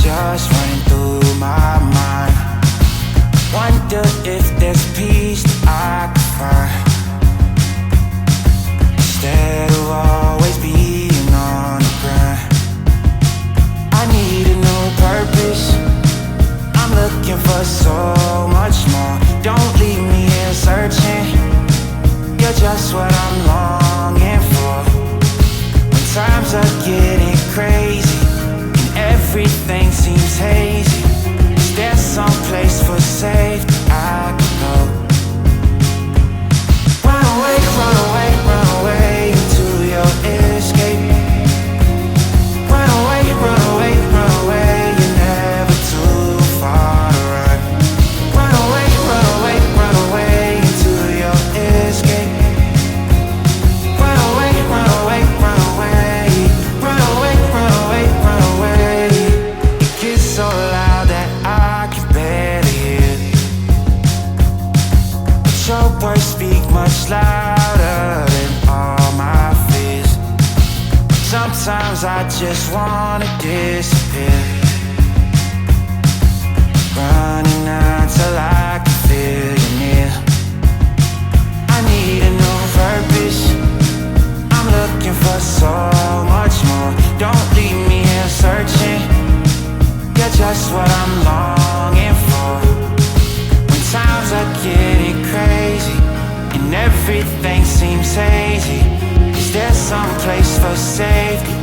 just running through my mind. Wonder if there's peace that I could find, instead of always being on the grind. I need a new purpose, I'm looking for so much more. Don't leave me here searching, you're just what I'm longing for. When times are getting crazy and everything seems hazy, is there some place for safety I can go? Run away, run away, run away into your escape. Run away, run away, run away, you're never too far to run. Run away, run away, run away into your escape. Run away, run away, run away. Run away, run away, run away. It gets so loud that I can barely hear, but your words speak much louder than all my fears. Sometimes I just wanna disappear, running until I can feel you near. I need a new purpose, I'm looking for so much more. Don't leave me here searching, you're just what I'm longing for. When times are getting crazy and everything seems hazy, is there some place for safety